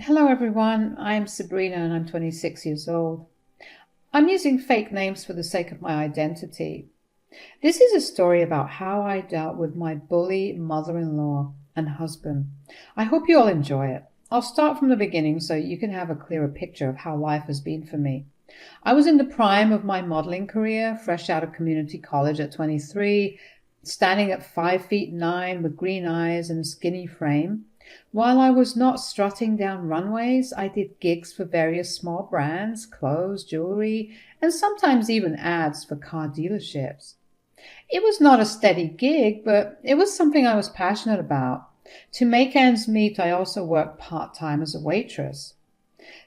Hello everyone, I'm Sabrina and I'm 26 years old. I'm using fake names for the sake of my identity. This is a story about how I dealt with my bully mother-in-law and husband. I hope you all enjoy it. I'll start from the beginning so you can have a clearer picture of how life has been for me. I was in the prime of my modeling career, fresh out of community college at 23, standing at 5'9" with green eyes and a skinny frame. While I was not strutting down runways, I did gigs for various small brands, clothes, jewelry, and sometimes even ads for car dealerships. It was not a steady gig, but it was something I was passionate about. To make ends meet, I also worked part-time as a waitress.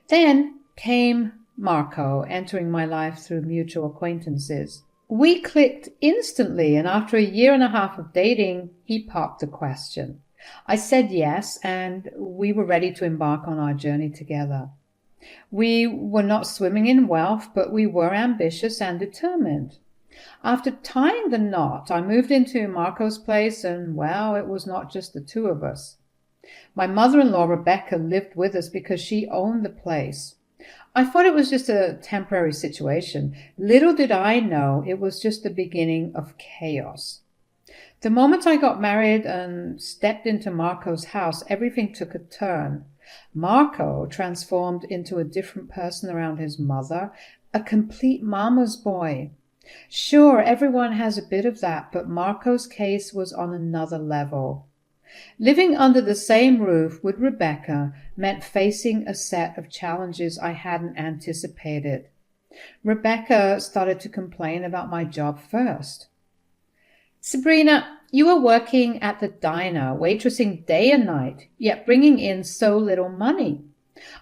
Then came Marco, entering my life through mutual acquaintances. We clicked instantly, and after a year and a half of dating, he popped the question. I said yes, and we were ready to embark on our journey together. We were not swimming in wealth, but we were ambitious and determined. After tying the knot, I moved into Marco's place, and well, it was not just the two of us. My mother-in-law, Rebecca, lived with us because she owned the place. I thought it was just a temporary situation. Little did I know it was just the beginning of chaos. The moment I got married and stepped into Marco's house, everything took a turn. Marco transformed into a different person around his mother, a complete mama's boy. Sure, everyone has a bit of that, but Marco's case was on another level. Living under the same roof with Rebecca meant facing a set of challenges I hadn't anticipated. Rebecca started to complain about my job first. Sabrina, you are working at the diner, waitressing day and night, yet bringing in so little money.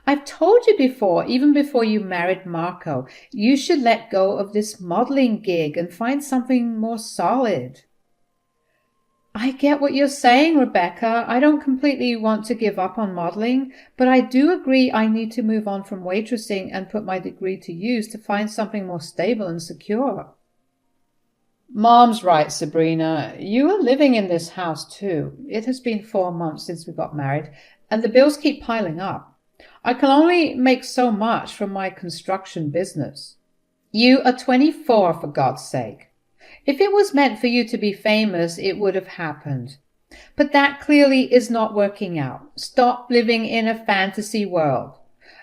I've told you before, even before you married Marco, you should let go of this modeling gig and find something more solid. I get what you're saying, Rebecca. I don't completely want to give up on modeling, but I do agree I need to move on from waitressing and put my degree to use to find something more stable and secure. Mom's right, Sabrina. You are living in this house too. It has been 4 months since we got married, and the bills keep piling up. I can only make so much from my construction business. You are 24, for God's sake. If it was meant for you to be famous, it would have happened. But that clearly is not working out. Stop living in a fantasy world.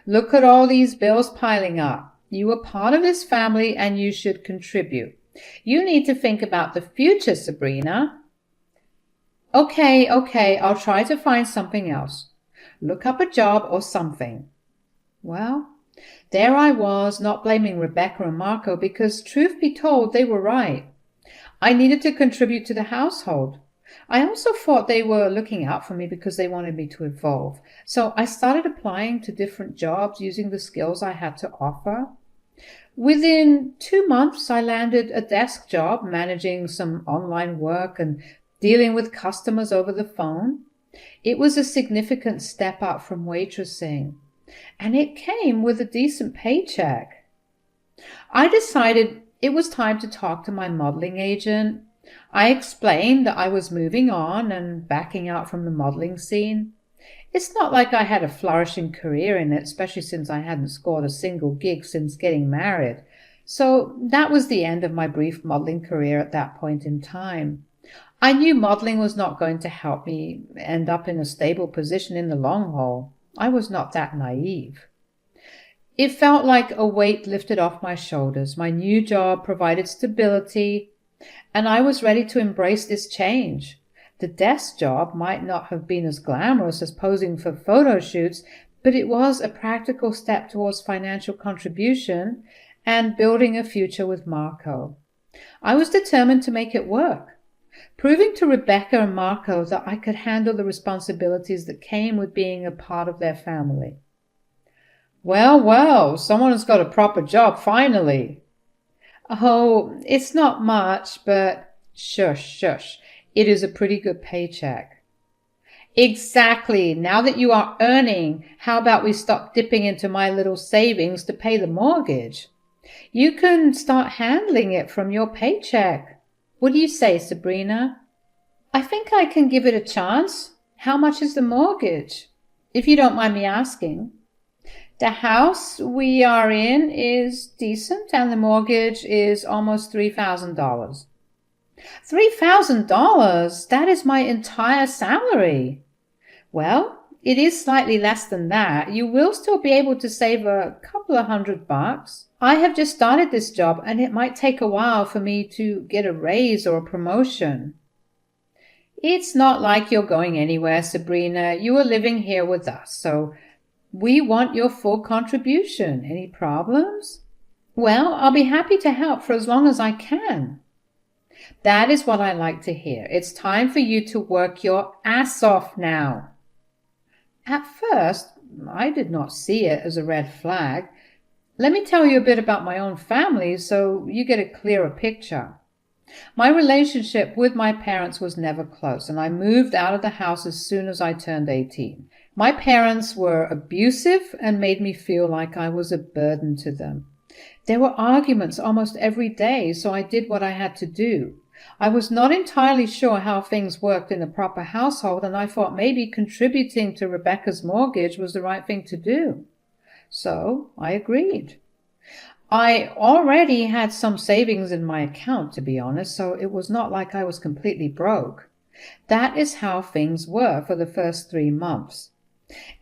Look at all these bills piling up. You are part of this family and you should contribute. You need to think about the future, Sabrina. Okay, I'll try to find something else. Look up a job or something. Well, there I was, not blaming Rebecca and Marco because, truth be told, they were right. I needed to contribute to the household. I also thought they were looking out for me because they wanted me to evolve. So I started applying to different jobs using the skills I had to offer. Within 2 months, I landed a desk job managing some online work and dealing with customers over the phone. It was a significant step up from waitressing, and it came with a decent paycheck. I decided it was time to talk to my modeling agent. I explained that I was moving on and backing out from the modeling scene. It's not like I had a flourishing career in it, especially since I hadn't scored a single gig since getting married. So that was the end of my brief modeling career at that point in time. I knew modeling was not going to help me end up in a stable position in the long haul. I was not that naive. It felt like a weight lifted off my shoulders. My new job provided stability, and I was ready to embrace this change. The desk job might not have been as glamorous as posing for photo shoots, but it was a practical step towards financial contribution and building a future with Marco. I was determined to make it work, proving to Rebecca and Marco that I could handle the responsibilities that came with being a part of their family. Well, someone has got a proper job finally. Oh, it's not much, but shush. It is a pretty good paycheck. Exactly. Now that you are earning, how about we stop dipping into my little savings to pay the mortgage? You can start handling it from your paycheck. What do you say, Sabrina? I think I can give it a chance. How much is the mortgage? if you don't mind me asking. The house we are in is decent and the mortgage is almost $3,000. $3,000? That is my entire salary. Well, it is slightly less than that. You will still be able to save a couple of $100. I have just started this job and it might take a while for me to get a raise or a promotion. It's not like you're going anywhere, Sabrina. You are living here with us, so we want your full contribution. Any problems? Well, I'll be happy to help for as long as I can. That is what I like to hear. It's time for you to work your ass off now. At first, I did not see it as a red flag. Let me tell you a bit about my own family so you get a clearer picture. My relationship with my parents was never close, and I moved out of the house as soon as I turned 18. My parents were abusive and made me feel like I was a burden to them. There were arguments almost every day, so I did what I had to do. I was not entirely sure how things worked in a proper household, and I thought maybe contributing to Rebecca's mortgage was the right thing to do. So I agreed. I already had some savings in my account, to be honest, so it was not like I was completely broke. That is how things were for the first 3 months.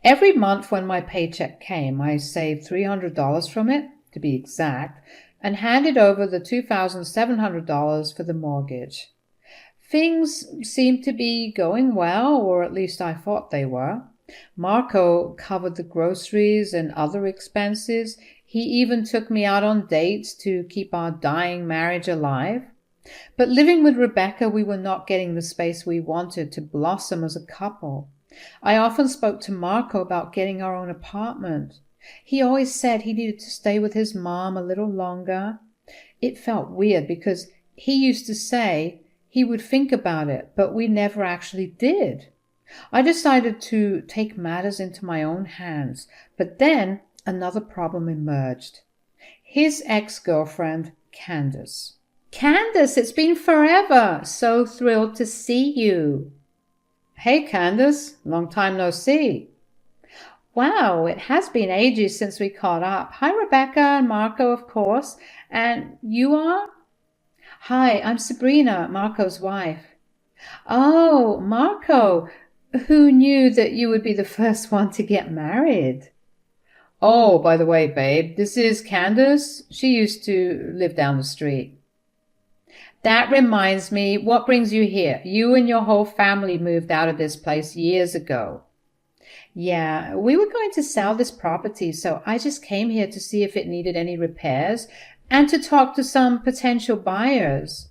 Every month when my paycheck came, I saved $300 from it, to be exact, and handed over the $2,700 for the mortgage. Things seemed to be going well, or at least I thought they were. Marco covered the groceries and other expenses. He even took me out on dates to keep our dying marriage alive. But living with Rebecca, we were not getting the space we wanted to blossom as a couple. I often spoke to Marco about getting our own apartment. He always said he needed to stay with his mom a little longer. It felt weird because he used to say he would think about it, but we never actually did. I decided to take matters into my own hands, but then another problem emerged. His ex-girlfriend, Candace. Candace, it's been forever. So thrilled to see you. Hey, Candace. Long time no see. Wow, it has been ages since we caught up. Hi, Rebecca and Marco, of course. And you are? Hi, I'm Sabrina, Marco's wife. Oh, Marco. Who knew that you would be the first one to get married? Oh, by the way, babe, this is Candace. She used to live down the street. That reminds me, what brings you here? You and your whole family moved out of this place years ago. Yeah, we were going to sell this property, so I just came here to see if it needed any repairs and to talk to some potential buyers.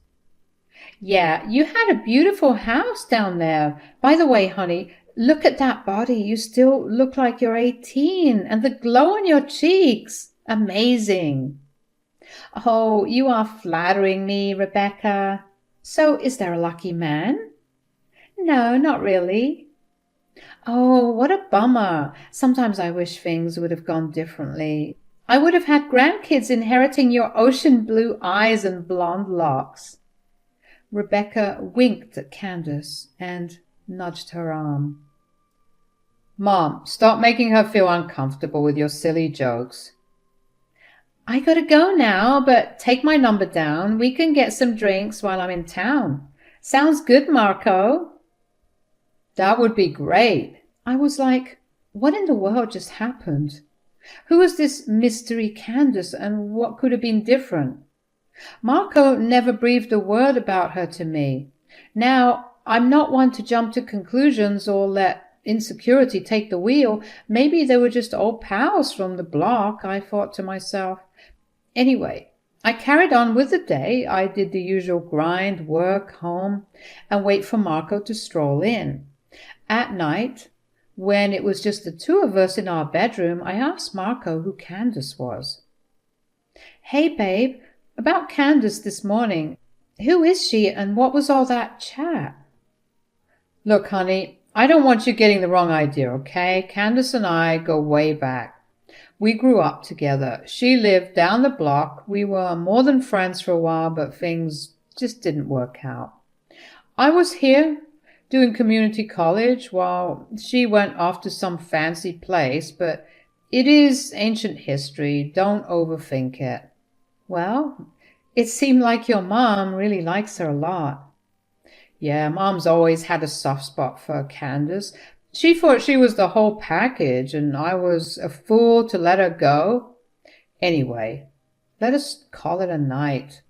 Yeah, you had a beautiful house down there. By the way, honey, look at that body. You still look like you're 18, and the glow on your cheeks. Amazing. Oh, you are flattering me, Rebecca. So is there a lucky man? No, not really. Oh, what a bummer. Sometimes I wish things would have gone differently. I would have had grandkids inheriting your ocean blue eyes and blonde locks. Rebecca winked at Candace and nudged her arm. Mom, stop making her feel uncomfortable with your silly jokes. I gotta go now, but take my number down. We can get some drinks while I'm in town. Sounds good, Marco. That would be great. I was like, what in the world just happened? Who was this mystery Candace, and what could have been different? Marco never breathed a word about her to me. Now, I'm not one to jump to conclusions or let insecurity take the wheel. Maybe they were just old pals from the block, I thought to myself. Anyway, I carried on with the day. I did the usual grind, work, home, and wait for Marco to stroll in. At night, when it was just the two of us in our bedroom, I asked Marco who Candace was. Hey, babe, about Candace this morning. Who is she, and what was all that chat? Look, honey, I don't want you getting the wrong idea, okay? Candace and I go way back. We grew up together. She lived down the block. We were more than friends for a while, but things just didn't work out. I was here doing community college while she went off to some fancy place, but it is ancient history. Don't overthink it. Well, it seemed like your mom really likes her a lot. Yeah, Mom's always had a soft spot for Candace. She thought she was the whole package, and I was a fool to let her go. Anyway, let us call it a night.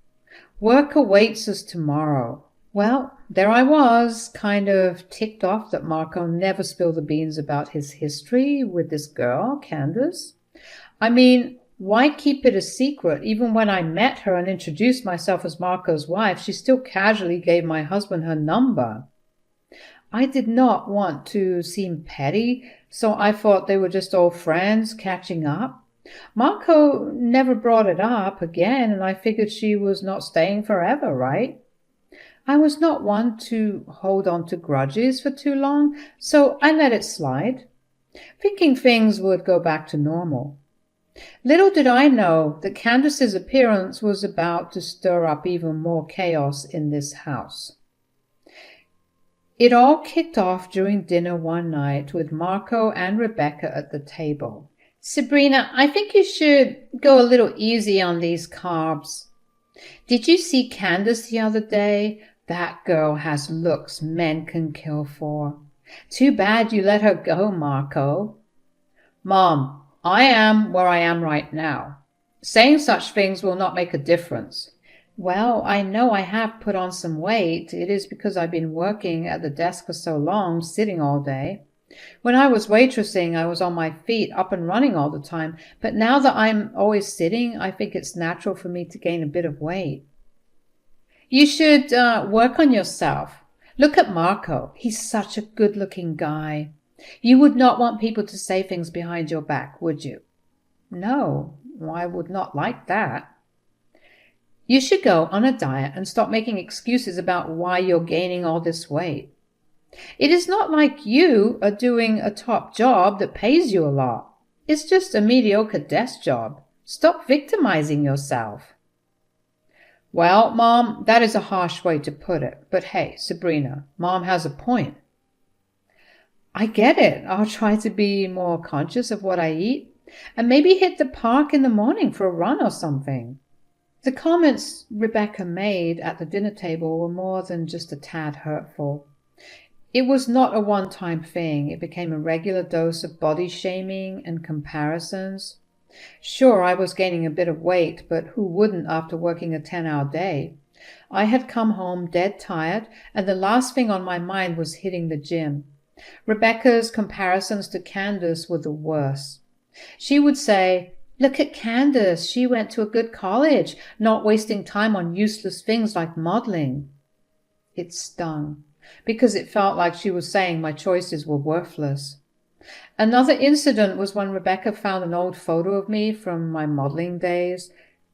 Work awaits us tomorrow. Well, there I was, kind of ticked off that Marco never spilled the beans about his history with this girl, Candace. I mean, why keep it a secret? Even when I met her and introduced myself as Marco's wife, she still casually gave my husband her number. I did not want to seem petty, so I thought they were just old friends catching up. Marco never brought it up again, and I figured she was not staying forever, right? I was not one to hold on to grudges for too long, so I let it slide, thinking things would go back to normal. Little did I know that Candace's appearance was about to stir up even more chaos in this house. It all kicked off during dinner one night with Marco and Rebecca at the table. Sabrina, I think you should go a little easy on these carbs. Did you see Candace the other day? That girl has looks men can kill for. Too bad you let her go, Marco. Mom, I am where I am right now. Saying such things will not make a difference. Well, I know I have put on some weight. It is because I've been working at the desk for so long, sitting all day. When I was waitressing, I was on my feet, up and running all the time. But now that I'm always sitting, I think it's natural for me to gain a bit of weight. You should work on yourself. Look at Marco. He's such a good-looking guy. You would not want people to say things behind your back, would you? No, I would not like that. You should go on a diet and stop making excuses about why you're gaining all this weight. It is not like you are doing a top job that pays you a lot. It's just a mediocre desk job. Stop victimizing yourself. Well, Mom, that is a harsh way to put it. But hey, Sabrina, Mom has a point. I get it. I'll try to be more conscious of what I eat and maybe hit the park in the morning for a run or something. The comments Rebecca made at the dinner table were more than just a tad hurtful. It was not a one-time thing. It became a regular dose of body shaming and comparisons. Sure, I was gaining a bit of weight, but who wouldn't after working a 10-hour day? I had come home dead tired, and the last thing on my mind was hitting the gym. Rebecca's comparisons to Candace were the worst. She would say, "Look at Candace, she went to a good college, not wasting time on useless things like modeling." It stung, because it felt like she was saying my choices were worthless. Another incident was when Rebecca found an old photo of me from my modeling days.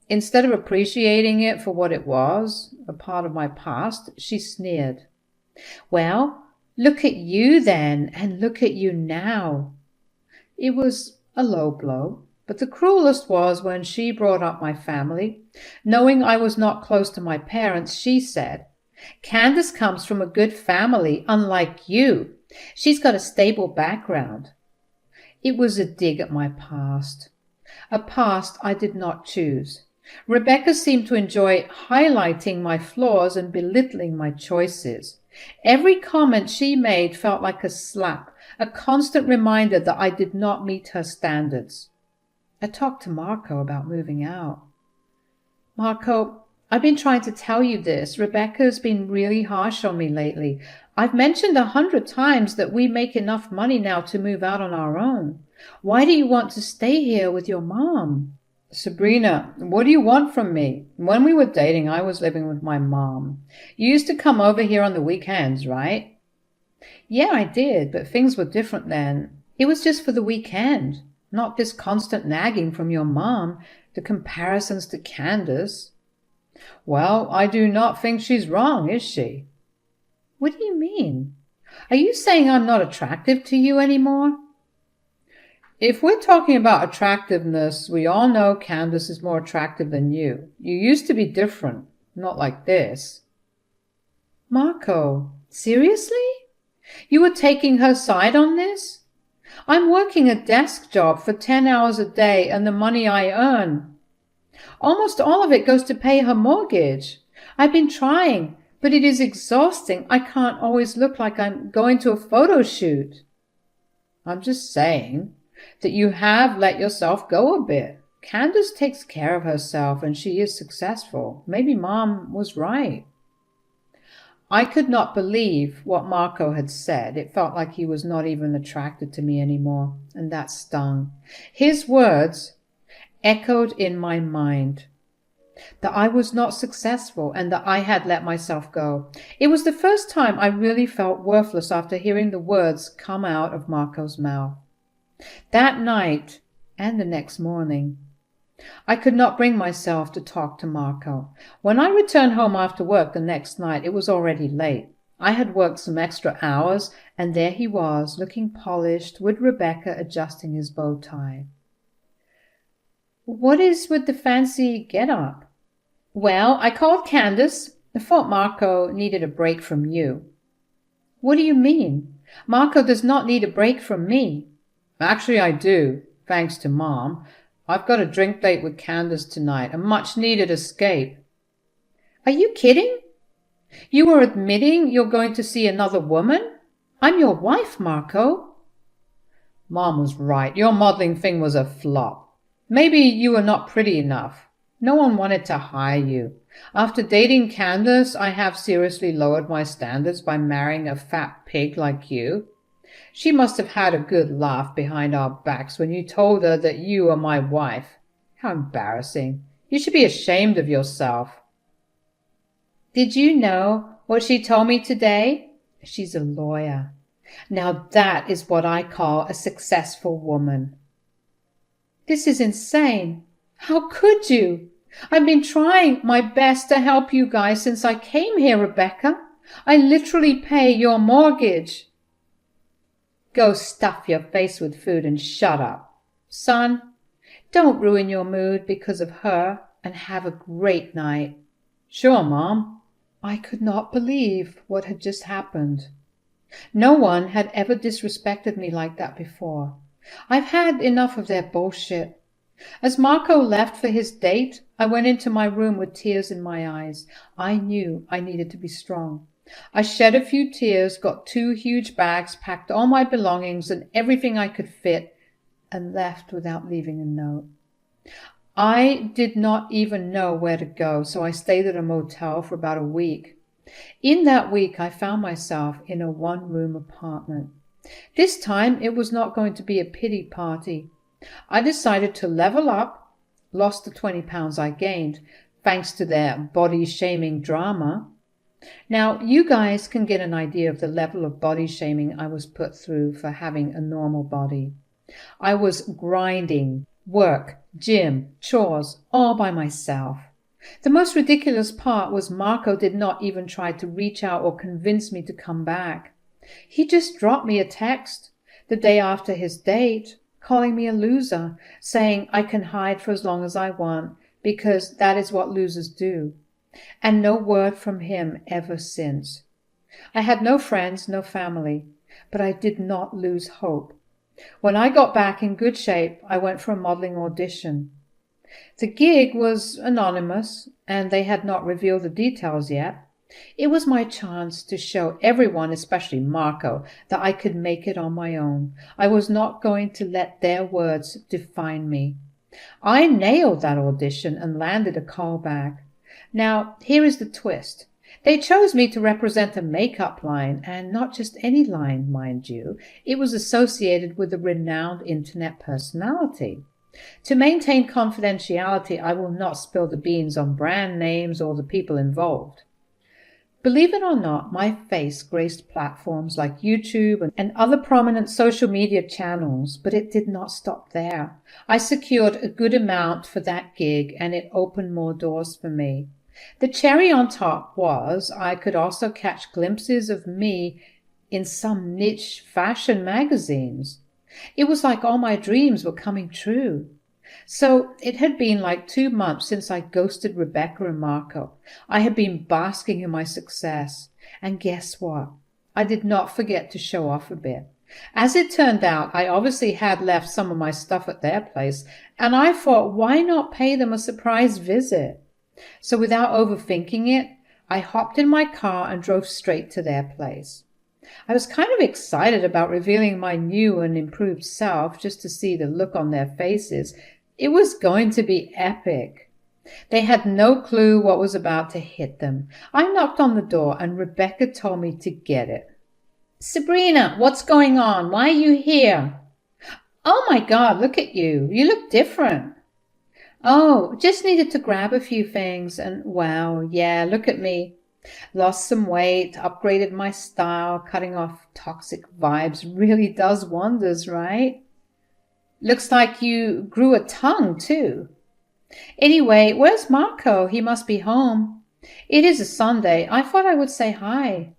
Instead of appreciating it for what it was, a part of my past, she sneered. "Well, look at you then, and look at you now." It was a low blow, but the cruelest was when she brought up my family. Knowing I was not close to my parents, she said, "Candace comes from a good family, unlike you. She's got a stable background." It was a dig at my past, a past I did not choose. Rebecca seemed to enjoy highlighting my flaws and belittling my choices. Every comment she made felt like a slap, a constant reminder that I did not meet her standards. I talked to Marco about moving out. "Marco, I've been trying to tell you this. Rebecca's been really harsh on me lately. I've mentioned 100 times that we make enough money now to move out on our own. Why do you want to stay here with your mom?" "Sabrina, what do you want from me? When we were dating, I was living with my mom. You used to come over here on the weekends, right?" "Yeah, I did, but things were different then. It was just for the weekend, not this constant nagging from your mom, the comparisons to Candace." "Well, I do not think she's wrong, is she?" "What do you mean? Are you saying I'm not attractive to you anymore?" "If we're talking about attractiveness, we all know Candace is more attractive than you. You used to be different, not like this." "Marco, seriously?" You were taking her side on this? I'm working a desk job for 10 hours a day and the money I earn. Almost all of it goes to pay her mortgage. I've been trying, but it is exhausting. I can't always look like I'm going to a photo shoot. I'm just saying that you have let yourself go a bit. Candace takes care of herself and she is successful. Maybe Mom was right. I could not believe what Marco had said. It felt like he was not even attracted to me anymore, and that stung. His words echoed in my mind that I was not successful and that I had let myself go. It was the first time I really felt worthless after hearing the words come out of Marco's mouth. That night and the next morning, I could not bring myself to talk to Marco. When I returned home after work the next night, it was already late. I had worked some extra hours, and there he was, looking polished, with Rebecca adjusting his bow tie. What is with the fancy get-up? Well, I called Candace. I thought Marco needed a break from you. What do you mean? Marco does not need a break from me. Actually, I do, thanks to Mom. I've got a drink date with Candace tonight, a much-needed escape. Are you kidding? You are admitting you're going to see another woman? I'm your wife, Marco. Mom was right. Your modeling thing was a flop. Maybe you were not pretty enough. No one wanted to hire you. After dating Candace, I have seriously lowered my standards by marrying a fat pig like you. She must have had a good laugh behind our backs when you told her that you are my wife. How embarrassing. You should be ashamed of yourself. Did you know what she told me today? She's a lawyer. Now that is what I call a successful woman. This is insane. How could you? I've been trying my best to help you guys since I came here, Rebecca. I literally pay your mortgage. Go stuff your face with food and shut up. Son, don't ruin your mood because of her, and have a great night. Sure, Mom. I could not believe what had just happened. No one had ever disrespected me like that before. I've had enough of their bullshit. As Marco left for his date, I went into my room with tears in my eyes. I knew I needed to be strong. I shed a few tears, got 2 huge bags, packed all my belongings and everything I could fit, and left without leaving a note. I did not even know where to go, so I stayed at a motel for about a week. In that week, I found myself in a 1-room apartment. This time, it was not going to be a pity party. I decided to level up, lost the 20 pounds I gained, thanks to their body-shaming drama. Now, you guys can get an idea of the level of body shaming I was put through for having a normal body. I was grinding, work, gym, chores, all by myself. The most ridiculous part was Marco did not even try to reach out or convince me to come back. He just dropped me a text the day after his date, calling me a loser, saying I can hide for as long as I want because that is what losers do. And no word from him ever since. I had no friends, no family, but I did not lose hope. When I got back in good shape, I went for a modeling audition. The gig was anonymous, and they had not revealed the details yet. It was my chance to show everyone, especially Marco, that I could make it on my own. I was not going to let their words define me. I nailed that audition and landed a call back. Now, here is the twist. They chose me to represent a makeup line, and not just any line, mind you. It was associated with a renowned internet personality. To maintain confidentiality, I will not spill the beans on brand names or the people involved. Believe it or not, my face graced platforms like YouTube and other prominent social media channels, but it did not stop there. I secured a good amount for that gig, and it opened more doors for me. The cherry on top was I could also catch glimpses of me in some niche fashion magazines. It was like all my dreams were coming true. So it had been like 2 months since I ghosted Rebecca and Marco. I had been basking in my success. And guess what? I did not forget to show off a bit. As it turned out, I obviously had left some of my stuff at their place, and I thought, why not pay them a surprise visit? So without overthinking it, I hopped in my car and drove straight to their place. I was kind of excited about revealing my new and improved self just to see the look on their faces. It was going to be epic. They had no clue what was about to hit them. I knocked on the door and Rebecca told me to get it. Sabrina, what's going on? Why are you here? Oh my God, look at you. You look different. Oh, just needed to grab a few things and wow, yeah, look at me. Lost some weight, upgraded my style, cutting off toxic vibes really does wonders, right? Looks like you grew a tongue too. Anyway, where's Marco? He must be home. It is a Sunday. I thought I would say hi.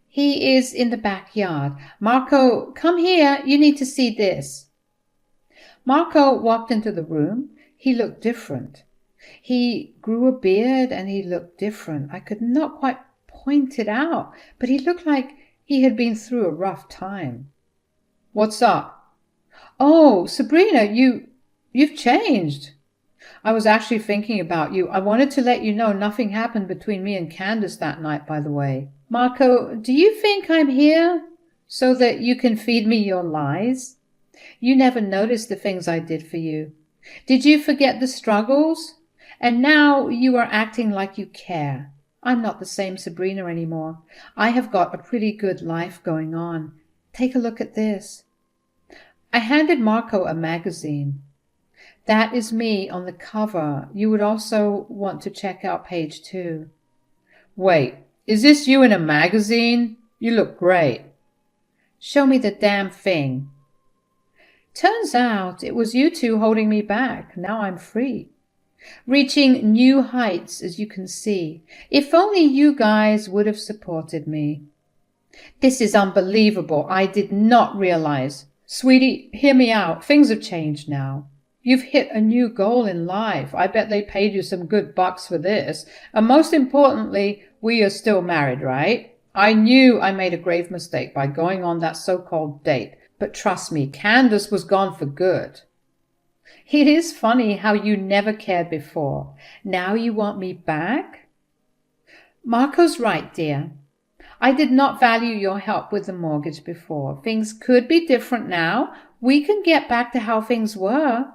He is in the backyard. Marco, come here. You need to see this. Marco walked into the room. He looked different. He grew a beard and he looked different. I could not quite point it out, but he looked like he had been through a rough time. What's up? Oh, Sabrina, you've changed. I was actually thinking about you. I wanted to let you know nothing happened between me and Candace that night, by the way. Marco, do you think I'm here so that you can feed me your lies? You never noticed the things I did for you. Did you forget the struggles? And now you are acting like you care. I'm not the same Sabrina anymore. I have got a pretty good life going on. Take a look at this. I handed Marco a magazine. That is me on the cover. You would also want to check out page 2. Wait, is this you in a magazine? You look great. Show me the damn thing. Turns out it was you two holding me back. Now I'm free. Reaching new heights, as you can see. If only you guys would have supported me. This is unbelievable. I did not realize. Sweetie, hear me out. Things have changed now. You've hit a new goal in life. I bet they paid you some good bucks for this. And most importantly, we are still married, right? I knew I made a grave mistake by going on that so-called date. But trust me, Candace was gone for good. It is funny how you never cared before. Now you want me back? Marco's right, dear. I did not value your help with the mortgage before. Things could be different now. We can get back to how things were.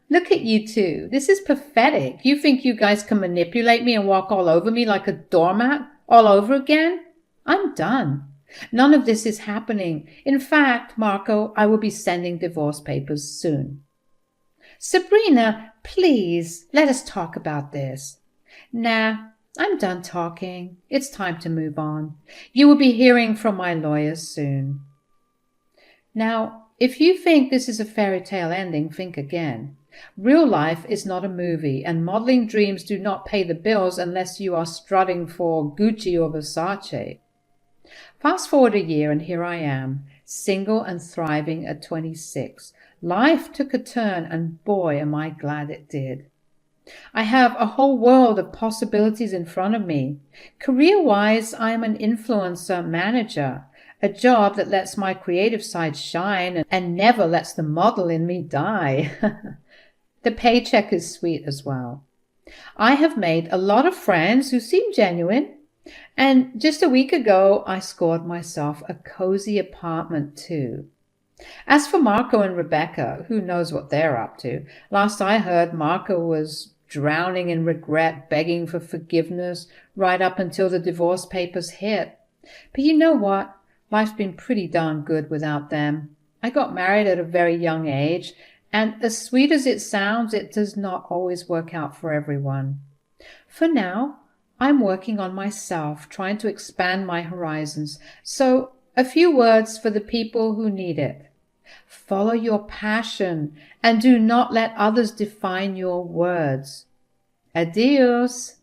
Look at you two. This is pathetic. You think you guys can manipulate me and walk all over me like a doormat all over again? I'm done. None of this is happening. In fact, Marco, I will be sending divorce papers soon. Sabrina, please, let us talk about this. Nah, I'm done talking. It's time to move on. You will be hearing from my lawyers soon. Now, if you think this is a fairy tale ending, think again. Real life is not a movie, and modeling dreams do not pay the bills unless you are strutting for Gucci or Versace. Fast forward a year and here I am, single and thriving at 26. Life took a turn and boy am I glad it did. I have a whole world of possibilities in front of me. Career-wise, I am an influencer manager, a job that lets my creative side shine and never lets the model in me die. The paycheck is sweet as well. I have made a lot of friends who seem genuine. And just a week ago, I scored myself a cozy apartment too. As for Marco and Rebecca, who knows what they're up to? Last I heard, Marco was drowning in regret, begging for forgiveness, right up until the divorce papers hit. But you know what? Life's been pretty darn good without them. I got married at a very young age, and as sweet as it sounds, it does not always work out for everyone. For now, I'm working on myself, trying to expand my horizons. So, a few words for the people who need it. Follow your passion and do not let others define your words. Adios.